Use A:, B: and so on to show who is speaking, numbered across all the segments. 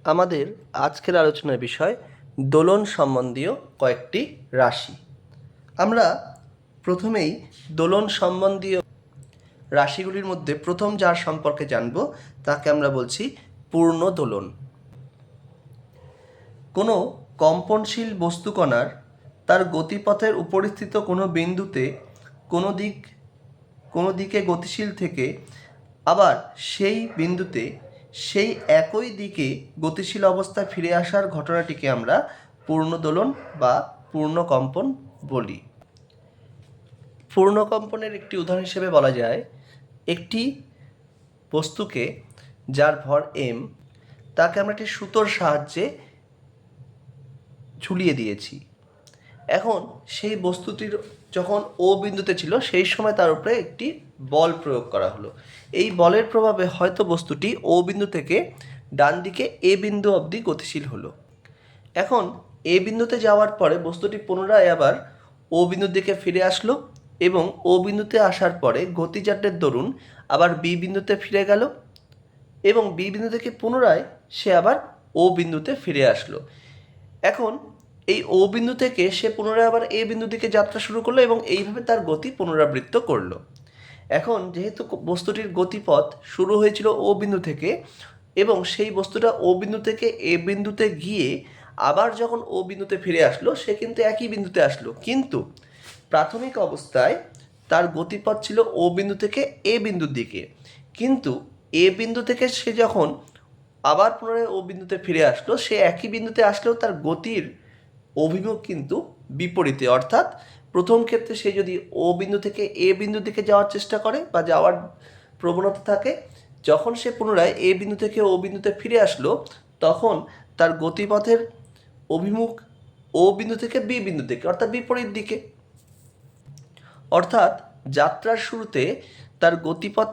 A: আমাদের আজকের আলোচনার বিষয় দোলন সম্বন্ধীয় কয়েকটি রাশি। আমরা প্রথমেই দোলন সম্বন্ধীয় রাশিগুলির মধ্যে প্রথম যার সম্পর্কে জানব তাকে আমরা বলছি পূর্ণ দোলন। কোনো কম্পনশীল বস্তুকণার তার গতিপথের উপরিস্থিত কোনো বিন্দুতে কোনো দিকে গতিশীল থেকে আবার সেই বিন্দুতে সেই একই দিকে গতিশীল অবস্থায় ফিরে আসার ঘটনাটিকে আমরা পূর্ণদোলন বা পূর্ণকম্পন বলি। পূর্ণকম্পনের একটি উদাহরণ হিসেবে বলা যায়, একটি বস্তুকে যার ভর m তাকে আমরা একটি সুতোর সাহায্যে ঝুলিয়ে দিয়েছি। এখন সেই বস্তুটির যখন ও বিন্দুতে ছিল সেই সময় তার উপরে একটি বল প্রয়োগ করা হলো। এই বলের প্রভাবে হয়তো বস্তুটি ও বিন্দু থেকে ডান দিকে এ বিন্দু অবধি গতিশীল হলো। এখন এ বিন্দুতে যাওয়ার পরে বস্তুটি পুনরায় আবার ও বিন্দুর দিকে ফিরে আসলো এবং ও বিন্দুতে আসার পরে গতিজাড্যের দরুন আবার বি বিন্দুতে ফিরে গেল এবং বি বিন্দু থেকে পুনরায় সে আবার ও বিন্দুতে ফিরে আসলো। এখন এই ও বিন্দু থেকে সে পুনরায় আবার এ বিন্দু দিকে যাত্রা শুরু করলো এবং এইভাবে তার গতি পুনরাবৃত্ত করলো। এখন যেহেতু বস্তুটির গতিপথ শুরু হয়েছিল ও বিন্দু থেকে এবং সেই বস্তুটা ও বিন্দু থেকে এ বিন্দুতে গিয়ে আবার যখন ও বিন্দুতে ফিরে আসলো, সে কিন্তু একই বিন্দুতে আসলো, কিন্তু প্রাথমিক অবস্থায় তার গতিপথ ছিল ও বিন্দু থেকে এ বিন্দুর দিকে, কিন্তু এ বিন্দু থেকে সে যখন আবার পুনরায় ও বিন্দুতে ফিরে আসলো, সে একই বিন্দুতে আসলেও তার গতির অভিমুখ কিন্তু বিপরীতে। অর্থাৎ প্রথম ক্ষেত্রে সে যদি ও বিন্দু থেকে এ বিন্দুর দিকে যাওয়ার চেষ্টা করে বা যাওয়ার প্রবণতা থাকে, যখন সে পুনরায় এ বিন্দু থেকে ও বিন্দুতে ফিরে আসলো তখন তার গতিপথের অভিমুখ ও বিন্দু থেকে বি বিন্দু দিকে অর্থাৎ বিপরীত দিকে। অর্থাৎ যাত্রার শুরুতে তার গতিপথ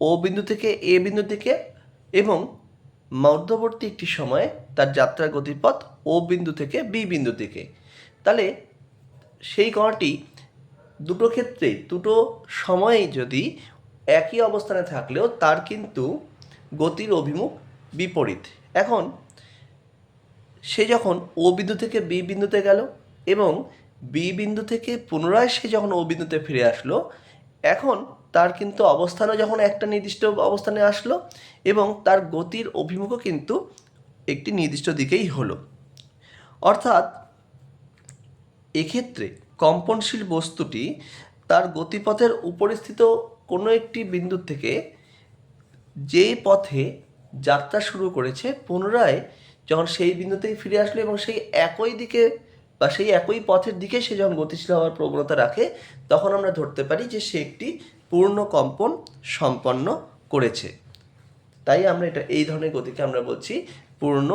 A: ও বিন্দু থেকে এ বিন্দুর দিকে এবং মধ্যবর্তী একটি সময়ে তার যাত্রার গতিপথ ও বিন্দু থেকে বি বিন্দু দিকে। তাহলে সেই কণাটি দুটো ক্ষেত্রেই দুটো সময়েই যদি একই অবস্থানে থাকলেও তার কিন্তু গতির অভিমুখ বিপরীত। এখন সে যখন ও বিন্দু থেকে বি বিন্দুতে গেল এবং বি বিন্দু থেকে পুনরায় সে যখন ও বিন্দুতে ফিরে আসলো, এখন তার কিন্তু অবস্থানও যখন একটা নির্দিষ্ট অবস্থানে আসলো এবং তার গতির অভিমুখও কিন্তু একটি নির্দিষ্ট দিকেই হলো। অর্থাৎ এক্ষেত্রে কম্পনশীল বস্তুটি তার গতিপথের উপরিস্থিত কোনো একটি বিন্দু থেকে যে পথে যাত্রা শুরু করেছে পুনরায় যখন সেই বিন্দুতেই ফিরে আসলো এবং সেই একই দিকে বা সেই একই পথের দিকে সে যখন গতিশীল হওয়ার প্রবণতা রাখে, তখন আমরা ধরতে পারি যে সে একটি পূর্ণ কম্পন সম্পন্ন করেছে। তাই আমরা এই ধরনের গতিকে আমরা বলছি পূর্ণ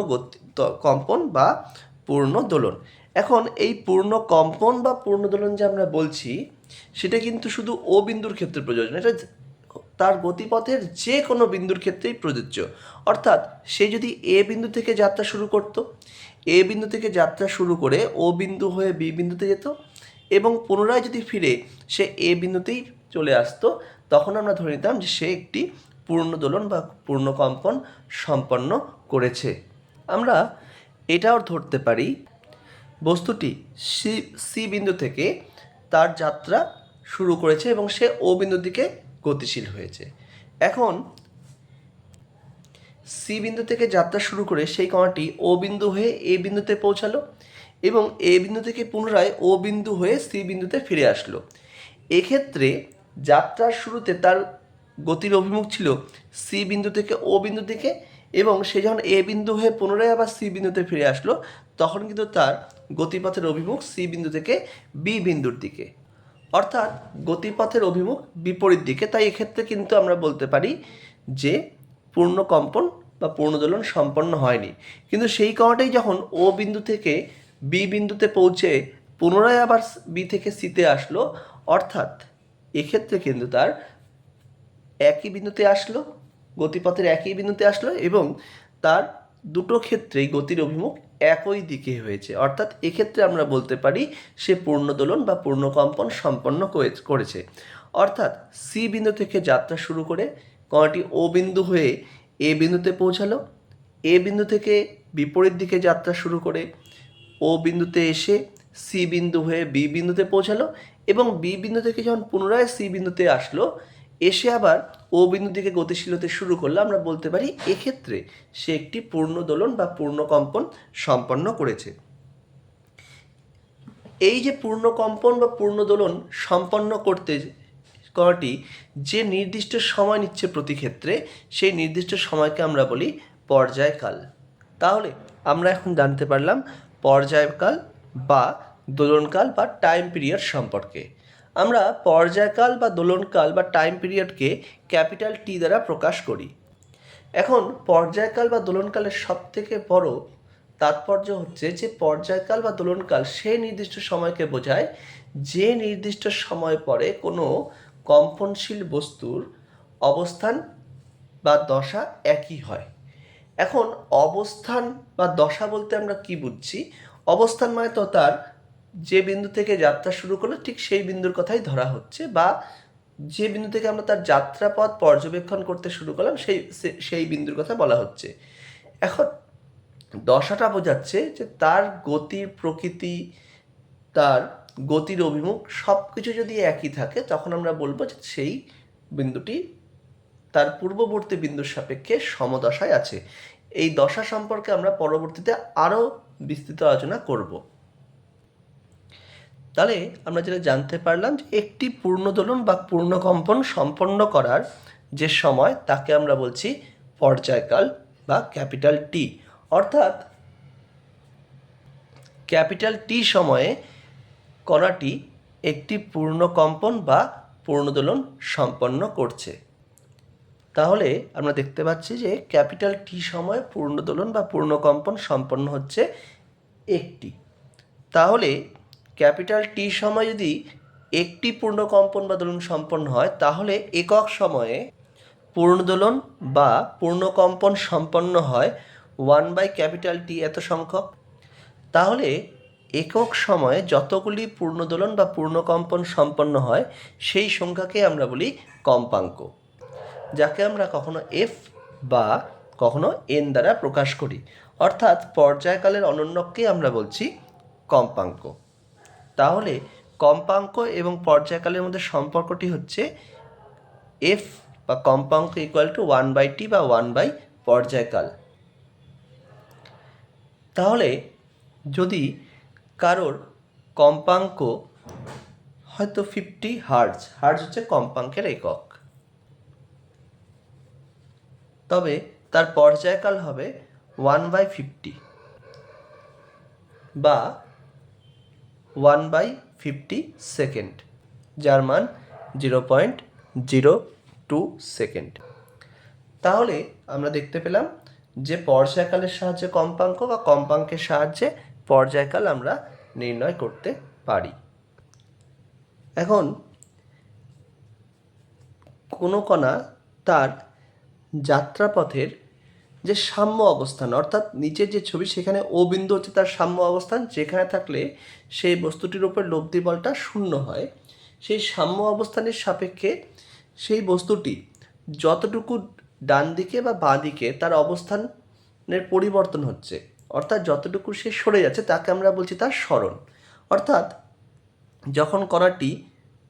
A: কম্পন বা পূর্ণ দোলন। এখন এই পূর্ণ কম্পন বা পূর্ণ দোলন যে আমরা বলছি সেটা কিন্তু শুধু ও বিন্দুর ক্ষেত্রে প্রযোজ্য, এটা তার গতিপথের যে কোনো বিন্দুর ক্ষেত্রেই প্রযোজ্য। অর্থাৎ সে যদি এ বিন্দু থেকে যাত্রা শুরু করত, এ বিন্দু থেকে যাত্রা শুরু করে ও বিন্দু হয়ে বি বিন্দুতে যেত এবং পুনরায় যদি ফিরে সে এ বিন্দুতেই চলে আসতো, তখন আমরা ধরে নিতাম যে সে একটি পূর্ণ দোলন বা পূর্ণ কম্পন সম্পন্ন করেছে। আমরা এটাও ধরতে পারি বস্তুটি সি বিন্দু থেকে তার যাত্রা শুরু করেছে এবং সে ও বিন্দুর দিকে গতিশীল হয়েছে। এখন সি বিন্দু থেকে যাত্রা শুরু করে সেই কণাটি ও বিন্দু হয়ে এ বিন্দুতে পৌঁছালো এবং এ বিন্দু থেকে পুনরায় ও বিন্দু হয়ে সি বিন্দুতে ফিরে আসলো। এক্ষেত্রে যাত্রার শুরুতে তার গতির অভিমুখ ছিল সি বিন্দু থেকে ও বিন্দুর দিকে এবং সে যখন এ বিন্দু হয়ে পুনরায় আবার সি বিন্দুতে ফিরে আসলো, তখন কিন্তু তার গতিপথের অভিমুখ সি বিন্দু থেকে বি বিন্দুর দিকে, অর্থাৎ গতিপথের অভিমুখ বিপরীত দিকে। তাই এক্ষেত্রে কিন্তু আমরা বলতে পারি যে পূর্ণ কম্পন বা পূর্ণদোলন সম্পন্ন হয়নি। কিন্তু সেই কণাটাই যখন ও বিন্দু থেকে বি বিন্দুতে পৌঁছে পুনরায় আবার বি থেকে সিতে আসলো, অর্থাৎ এক্ষেত্রে কিন্তু তার একই বিন্দুতে আসলো, গতিপথের একই বিন্দুতে আসলো এবং তার দুটো ক্ষেত্রেই গতির অভিমুখ একই দিকে হয়েছে। অর্থাৎ এক্ষেত্রে আমরা বলতে পারি সে পূর্ণদোলন বা পূর্ণকম্পন সম্পন্ন করেছে। অর্থাৎ সি বিন্দু থেকে যাত্রা শুরু করে কণাটি ও বিন্দু হয়ে এ বিন্দুতে পৌঁছালো এ বিন্দু থেকে বিপরীত দিকে যাত্রা শুরু করে ও বিন্দুতে এসে সি বিন্দু হয়ে বি বিন্দুতে পৌঁছালো এবং বি বিন্দু থেকে যখন পুনরায় সি বিন্দুতে আসলো এসে আবার ও বিন্দু থেকে গতিশীল হতে শুরু করলো, আমরা বলতে পারি এক্ষেত্রে সে একটি পূর্ণ দোলন বা পূর্ণ কম্পন সম্পন্ন করেছে। এই যে পূর্ণ কম্পন বা পূর্ণ দোলন সম্পন্ন করতে করাটি যে নির্দিষ্ট সময় নিচ্ছে প্রতি ক্ষেত্রে, সেই নির্দিষ্ট সময়কে আমরা বলি পর্যায়কাল। তাহলে আমরা এখন জানতে পারলাম পর্যায়কাল বা দোলনকাল বা টাইম পিরিয়ড সম্পর্কে। আমরা পর্যায়কাল বা দোলনকাল বা টাইম পিরিয়ডকে ক্যাপিটাল টি দ্বারা প্রকাশ করি। এখন পর্যায়কাল বা দোলনকালের সবথেকে বড় তাৎপর্য হচ্ছে যে পর্যায়কাল বা দোলনকাল সেই নির্দিষ্ট সময়কে বোঝায় যে নির্দিষ্ট সময় পরে কোনো কম্পনশীল বস্তুর অবস্থান বা দশা একই হয়। এখন অবস্থান বা দশা বলতে আমরা কি বুঝছি? অবস্থান মানে তো তার যে বিন্দু থেকে যাত্রা শুরু করলো ঠিক সেই বিন্দুর কথাই ধরা হচ্ছে, বা যে বিন্দু থেকে আমরা তার যাত্রাপথ পর্যবেক্ষণ করতে শুরু করলাম সেই বিন্দুর কথা বলা হচ্ছে। এখন দশাটা বোঝাচ্ছে যে তার গতির প্রকৃতি, তার গতির অভিমুখ সব কিছু যদি একই থাকে তখন আমরা বলবো যে সেই বিন্দুটি তার পূর্ববর্তী বিন্দুর সাপেক্ষে সমদশায় আছে। এই দশা সম্পর্কে আমরা পরবর্তীতে আরও বিস্তৃত আলোচনা করব। তাহলে আমরা যেটা জানতে পারলাম যে একটি পূর্ণদোলন বা পূর্ণকম্পন সম্পন্ন করার যে সময় তাকে আমরা বলছি পর্যায়কাল বা ক্যাপিটাল টি। অর্থাৎ ক্যাপিটাল টি সময়ে কণাটি একটি পূর্ণকম্পন বা পূর্ণদোলন সম্পন্ন করছে। তাহলে আমরা দেখতে পাচ্ছি যে ক্যাপিটাল টি সময়ে পূর্ণদোলন বা পূর্ণকম্পন সম্পন্ন হচ্ছে একটি। তাহলে ক্যাপিটাল টি সময় যদি একটি পূর্ণকম্পন বা দোলন সম্পন্ন হয় তাহলে একক সময়ে পূর্ণদোলন বা পূর্ণকম্পন সম্পন্ন হয় 1/T এত সংখ্যক। তাহলে একক সময়ে যতগুলি পূর্ণদোলন বা পূর্ণকম্পন সম্পন্ন হয় সেই সংখ্যাকে আমরা বলি কম্পাঙ্ক, যাকে আমরা কখনো এফ বা কখনো এন দ্বারা প্রকাশ করি। অর্থাৎ পর্যায়কালের অনন্যককে আমরা বলছি কম্পাঙ্ক। তাহলে কম্পাঙ্ক এবং পর্যায়কালের মধ্যে সম্পর্কটি হচ্ছে এফ বা কম্পাঙ্ক ইকুয়াল টু 1/T বা 1/, পর্যায়কাল। তাহলে যদি কারোর কম্পাঙ্ক হয়তো 50 হার্টজ, হার্টজ হচ্ছে কম্পাঙ্কের একক, তবে তার পর্যায়কাল হবে 1/50 বা 1/50 সেকেন্ড, যার মান 0.02 সেকেন্ড। তাহলে আমরা দেখতে পেলাম যে পর্যায়কালের সাহায্যে কম্পাঙ্ক বা কম্পাঙ্কের সাহায্যে পর্যায়কাল আমরা নির্ণয় করতে পারি। এখন কোনো কণা তার যাত্রাপথের যে সাম্য অবস্থান, অর্থাৎ নিচের যে ছবি সেখানে ও বিন্দু হচ্ছে তার সাম্য অবস্থান, যেখানে থাকলে সেই বস্তুটির উপর লব্ধি বলটা শূন্য হয়। সেই সাম্য অবস্থানের সাপেক্ষে সেই বস্তুটি যতটুকু ডান দিকে বা বাঁ দিকে তার অবস্থানের পরিবর্তন হচ্ছে, অর্থাৎ যতটুকু সে সরে যাচ্ছে তাকে আমরা বলছি তার সরণ। অর্থাৎ যখন কণাটি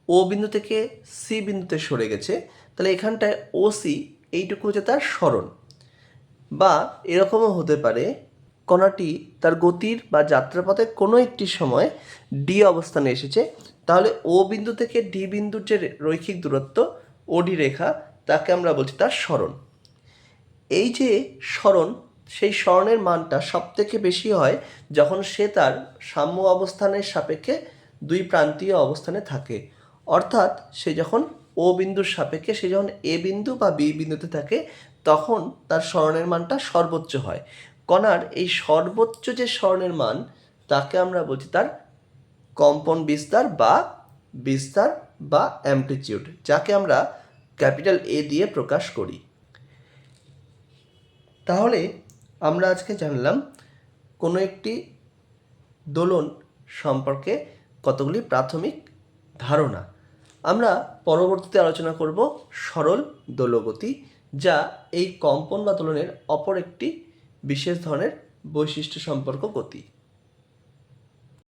A: ও বিন্দু থেকে সি বিন্দুতে সরে গেছে তাহলে এখানটায় ও সি এইটুকু হচ্ছে তার সরণ। বা এরকমও হতে পারে কণাটি তার গতির বা যাত্রাপথে কোনো একটি সময় ডি অবস্থানে এসেছে, তাহলে ও বিন্দু থেকে ডি বিন্দুর যে রৈখিক দূরত্ব ওডি রেখা তাকে আমরা বলছি তার সরণ। এই যে সরণ, সেই সরণের মানটা সবথেকে বেশি হয় যখন সে তার সাম্য অবস্থানের সাপেক্ষে দুই প্রান্তীয় অবস্থানে থাকে। অর্থাৎ সে যখন ও বিন্দুর সাপেক্ষে সে যখন এ বিন্দু বা বি বিন্দুতে থাকে তখন তার সরণের মানটা সর্বোচ্চ হয়। কণার এই সর্বোচ্চ যে সরণের মান তাকে আমরা বলছি তার কম্পন বিস্তার বা অ্যামপ্লিটিউড, যাকে আমরা ক্যাপিটাল এ দিয়ে প্রকাশ করি। তাহলে আমরা আজকে জানলাম কোনো একটি দোলন সম্পর্কে কতগুলি প্রাথমিক ধারণা। আমরা পরবর্তীতে আলোচনা করব সরল দোলগতি, যা এই কম্পন বা দোলনের অপর একটি বিশেষ ধরনের বৈশিষ্ট্য সম্পর্ক গতি।